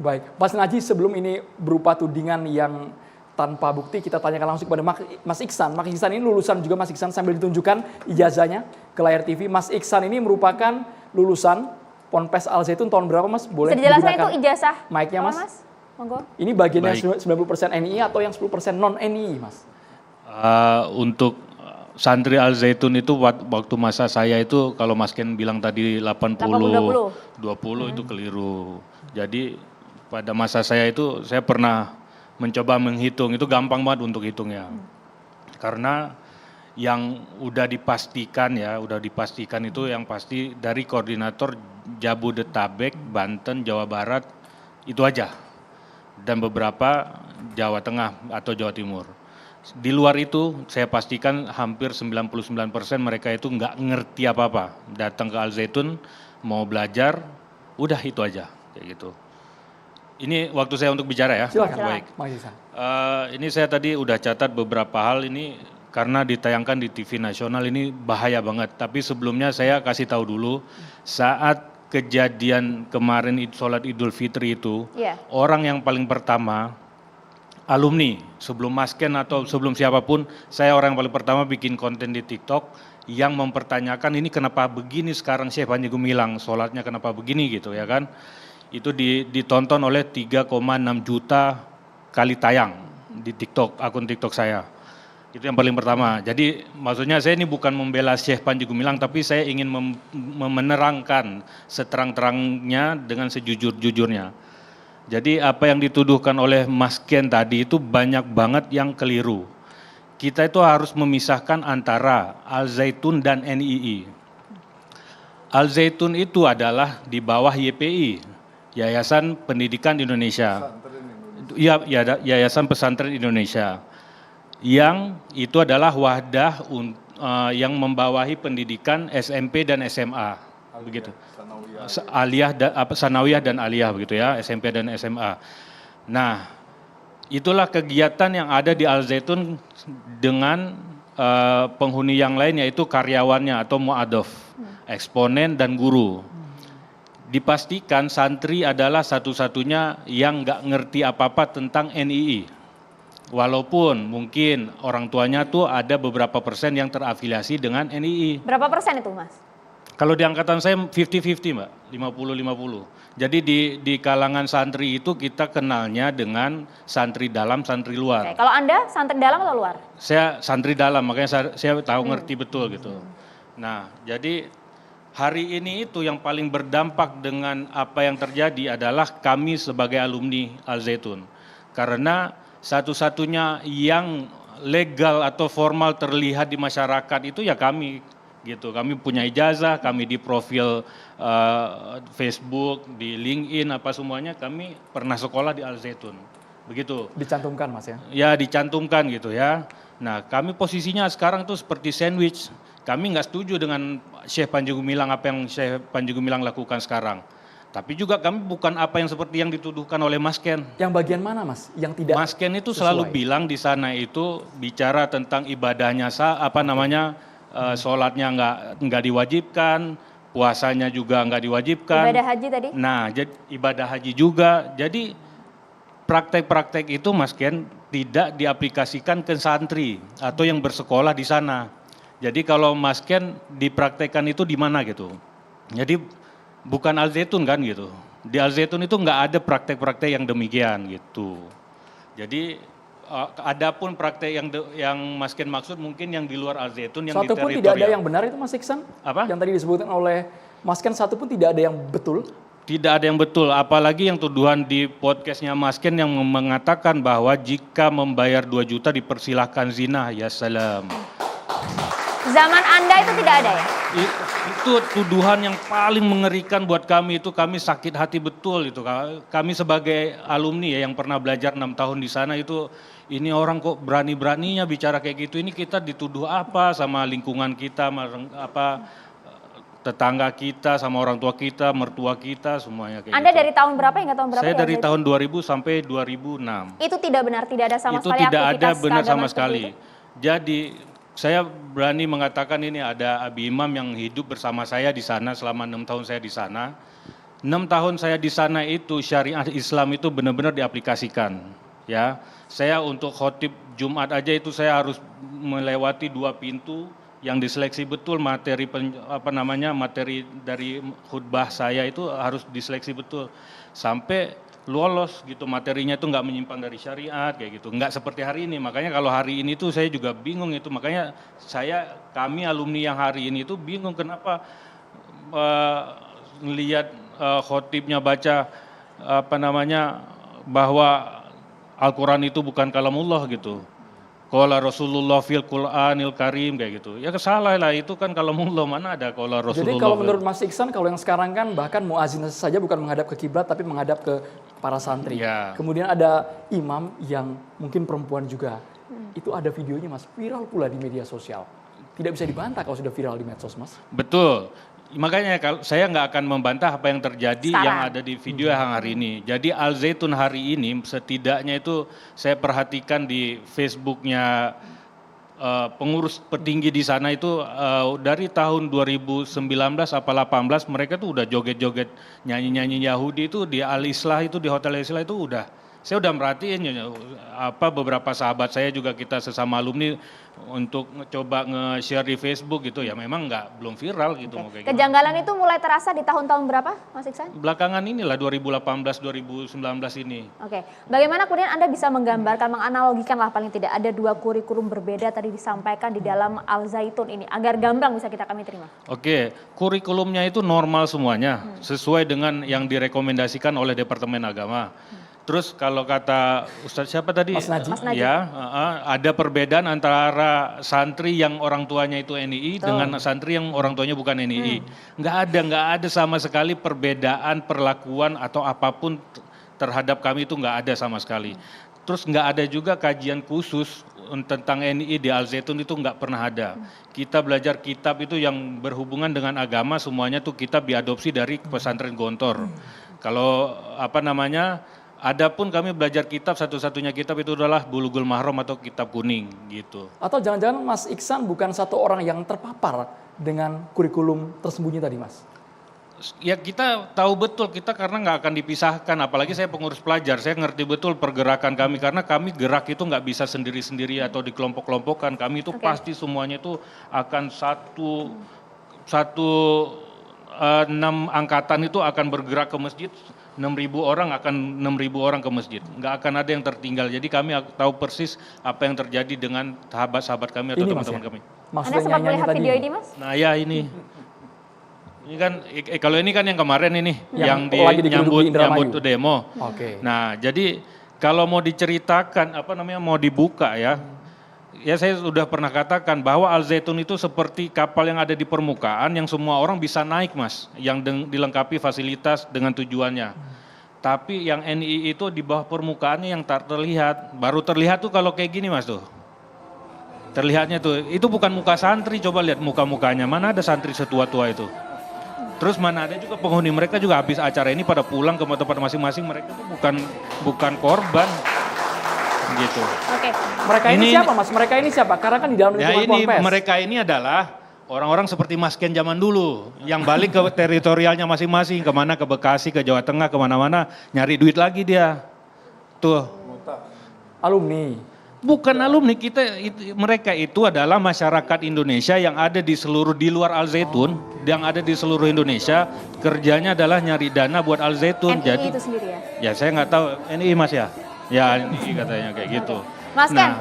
Baik, Mas Naji, sebelum ini berupa tudingan yang tanpa bukti, kita tanyakan langsung kepada Mas Iksan. Mas Iksan ini lulusan juga, Mas Iksan, sambil ditunjukkan ijazahnya ke layar TV. Mas Iksan ini merupakan lulusan Ponpes Al Zaitun tahun berapa, Mas? Boleh bisa dijelaskan itu digunakan ijazah mic-nya, Mas? Monggo. Ini bagiannya Baik. 90% NII atau yang 10% non-NII, Mas? Untuk santri Al Zaitun itu waktu masa saya itu kalau Mas Ken bilang tadi 80, 20 itu keliru. Jadi pada masa saya itu saya pernah mencoba menghitung, itu gampang banget untuk hitungnya. Karena yang udah dipastikan itu yang pasti dari koordinator Jabodetabek, Banten, Jawa Barat itu aja. Dan beberapa Jawa Tengah atau Jawa Timur. Di luar itu saya pastikan hampir 99% mereka itu nggak ngerti apa-apa. Datang ke Al Zaitun mau belajar, udah itu aja kayak gitu. Ini waktu saya untuk bicara ya. Silakan. Baik. Mas Iksan. Ini saya tadi udah catat beberapa hal ini karena ditayangkan di TV nasional ini bahaya banget. Tapi sebelumnya saya kasih tahu dulu saat kejadian kemarin sholat Idul Fitri itu, orang yang paling pertama alumni sebelum Mas Ken atau sebelum siapapun, saya orang yang paling pertama bikin konten di TikTok yang mempertanyakan ini kenapa begini sekarang Syekh Panji Gumilang sholatnya kenapa begini gitu ya kan. Itu ditonton oleh 3,6 juta kali tayang di TikTok, akun TikTok saya. Itu yang paling pertama. Jadi maksudnya saya ini bukan membela Syekh Panji Gumilang, tapi saya ingin menerangkan seterang-terangnya dengan sejujur-jujurnya. Jadi apa yang dituduhkan oleh Mas Ken tadi itu banyak banget yang keliru. Kita itu harus memisahkan antara Al Zaitun dan NII. Al Zaitun itu adalah di bawah YPI, Yayasan Pendidikan Indonesia. Iya, Yayasan Pesantren Indonesia. Yang itu adalah wadah yang membawahi pendidikan SMP dan SMA, begitu. Sanawiyah dan aliyah begitu ya, SMP dan SMA. Nah, itulah kegiatan yang ada di Al Zaitun dengan penghuni yang lain yaitu karyawannya atau mu'adhof, eksponen dan guru. Dipastikan santri adalah satu-satunya yang nggak ngerti apa-apa tentang NII. Walaupun mungkin orang tuanya tuh ada beberapa persen yang terafiliasi dengan NII. Berapa persen itu, Mas? Kalau di angkatan saya 50-50 Mbak, 50-50. Jadi di kalangan santri itu kita kenalnya dengan santri dalam, santri luar. Oke, kalau Anda santri dalam atau luar? Saya santri dalam, makanya saya tahu ngerti betul gitu. Nah, jadi hari ini itu yang paling berdampak dengan apa yang terjadi adalah kami sebagai alumni Al Zaitun. Karena satu-satunya yang legal atau formal terlihat di masyarakat itu ya kami gitu. Kami punya ijazah, kami di profil Facebook, di LinkedIn apa semuanya kami pernah sekolah di Al Zaitun. Begitu. Dicantumkan, Mas ya? Ya dicantumkan gitu ya. Nah kami posisinya sekarang tuh seperti sandwich. Kami nggak setuju dengan Syekh Panji Gumilang apa yang Syekh Panji Gumilang lakukan sekarang. Tapi juga kami bukan apa yang seperti yang dituduhkan oleh Mas Ken. Yang bagian mana, Mas? Yang tidak Mas Ken itu sesuai? selalu bilang di sana itu bicara tentang ibadahnya sholatnya nggak diwajibkan, puasanya juga nggak diwajibkan. Ibadah haji tadi? Nah, ibadah haji juga. Jadi praktek-praktek itu Mas Ken tidak diaplikasikan ke santri atau yang bersekolah di sana. Jadi kalau Mas Ken dipraktekkan itu di mana gitu. Jadi bukan Al Zaitun kan gitu. Di Al Zaitun itu nggak ada praktek-praktek yang demikian gitu. Jadi adapun praktek yang Mas Ken maksud mungkin yang di luar Al Zaitun yang satu di pun teritorial. tidak ada yang benar itu, Mas Iksan? Apa? Yang tadi disebutkan oleh Mas Ken, satu pun tidak ada yang betul? Tidak ada yang betul, apalagi yang tuduhan di podcastnya Mas Ken yang mengatakan bahwa jika membayar 2 juta dipersilahkan zina, ya salam. Zaman Anda itu tidak ada ya? Itu tuduhan yang paling mengerikan buat kami, itu kami sakit hati betul itu. Kami sebagai alumni ya yang pernah belajar 6 tahun di sana itu, ini orang kok berani-beraninya bicara kayak gitu, ini kita dituduh apa sama lingkungan kita, tetangga kita, sama orang tua kita, mertua kita, semuanya kayak Anda gitu. dari tahun berapa hingga tahun berapa? Saya dari tahun 2000 sampai 2006. Itu tidak benar, tidak ada sama Itu sekali tidak ada aktivitas benar sama keagamaan sekali. seperti itu? Jadi saya berani mengatakan ini ada Abi Imam yang hidup bersama saya di sana selama 6 tahun saya di sana. 6 tahun saya di sana itu syariat Islam itu benar-benar diaplikasikan. Ya, saya untuk khotib Jumat aja itu saya harus melewati 2 pintu yang diseleksi betul materi materi dari khutbah saya itu harus diseleksi betul sampai lolos gitu, materinya itu nggak menyimpang dari syariat kayak gitu, nggak seperti hari ini. Makanya kalau hari ini tuh saya juga bingung itu, makanya kami alumni yang hari ini itu bingung kenapa ngelihat khotibnya baca bahwa Al-Quran itu bukan kalamullah gitu. Qala Rasulullah fil Qur'anil Karim kayak gitu. Ya salah lah, itu kan kalamullah, mana ada qala Rasulullah. Jadi kalau menurut Mas Iksan, kalau yang sekarang kan bahkan muazin saja bukan menghadap ke kiblat tapi menghadap ke para santri. Ya. Kemudian ada imam yang mungkin perempuan juga. Itu ada videonya Mas, viral pula di media sosial. Tidak bisa dibantah kalau sudah viral di medsos Mas. Betul. Makanya saya nggak akan membantah apa yang terjadi Sekarang. yang ada di video yang hari ini. Jadi Al Zaitun hari ini setidaknya itu saya perhatikan di Facebooknya pengurus petinggi di sana itu dari tahun 2019 apa 18 mereka tuh udah joget-joget nyanyi-nyanyi Yahudi itu di Al Islah itu di Hotel Islah itu udah. Saya udah merhatiin beberapa sahabat saya juga kita sesama alumni untuk coba nge-share di Facebook gitu ya, memang belum viral gitu. Mau kayak gimana. Kejanggalan itu mulai terasa di tahun-tahun berapa, Mas Iksan? Belakangan inilah 2018 2019 ini. Oke, bagaimana kemudian Anda bisa menggambarkan, menganalogikan lah paling tidak ada 2 kurikulum berbeda tadi disampaikan di dalam Al Zaitun ini agar gamblang bisa kami terima. Oke, kurikulumnya itu normal semuanya, sesuai dengan yang direkomendasikan oleh Departemen Agama. Terus kalau kata Ustadz siapa tadi? Mas Najib. Mas Najib. Ya, ada perbedaan antara santri yang orang tuanya itu NII dengan santri yang orang tuanya bukan NII. Nggak ada sama sekali perbedaan perlakuan atau apapun terhadap kami itu nggak ada sama sekali. Terus nggak ada juga kajian khusus tentang NII di Al Zaitun itu nggak pernah ada. Kita belajar kitab itu yang berhubungan dengan agama semuanya tuh kitab diadopsi dari pesantren Gontor. Kalau adapun kami belajar kitab, satu-satunya kitab itu adalah Bulughul Mahram atau kitab kuning gitu. Atau jangan-jangan Mas Iksan bukan satu orang yang terpapar dengan kurikulum tersembunyi tadi Mas? Ya kita tahu betul, kita karena nggak akan dipisahkan, apalagi saya pengurus pelajar, saya ngerti betul pergerakan kami, karena kami gerak itu nggak bisa sendiri-sendiri atau dikelompok-kelompokkan, kami itu pasti semuanya itu akan satu 6 angkatan itu akan bergerak ke masjid, 6.000 orang akan 6.000 orang ke masjid, nggak akan ada yang tertinggal. Jadi kami tahu persis apa yang terjadi dengan sahabat-sahabat kami atau teman-teman kami. Anda sempat melihat video ini Mas? Nah ya ini kan kalau ini kan yang kemarin ini yang lagi nyambut demo. Oke. Nah jadi kalau mau diceritakan mau dibuka ya. Ya saya sudah pernah katakan bahwa Al Zaitun itu seperti kapal yang ada di permukaan yang semua orang bisa naik Mas, yang dilengkapi fasilitas dengan tujuannya. Tapi yang NII itu di bawah permukaannya yang tak terlihat, baru terlihat tuh kalau kayak gini Mas tuh. Terlihatnya tuh, itu bukan muka santri, coba lihat muka-mukanya, mana ada santri setua-tua itu. Terus mana ada juga penghuni, mereka juga habis acara ini pada pulang ke tempat masing-masing, mereka tuh bukan korban. Gitu. Oke. Mereka ini siapa Mas? Mereka ini siapa? Karena kan di dalam lingkungan Ponpes. Mereka ini adalah orang-orang seperti Mas Ken zaman dulu yang balik ke teritorialnya masing-masing, kemana, ke Bekasi, ke Jawa Tengah, kemana-mana nyari duit lagi dia. Tuh. Alumni. Bukan alumni, mereka itu adalah masyarakat Indonesia yang ada di luar Al Zaitun, yang ada di seluruh Indonesia, kerjanya adalah nyari dana buat Al Zaitun. NII Jadi itu sendiri ya? Ya saya nggak tahu, NII Mas ya? Ya NII katanya kayak gitu. Mas Ken,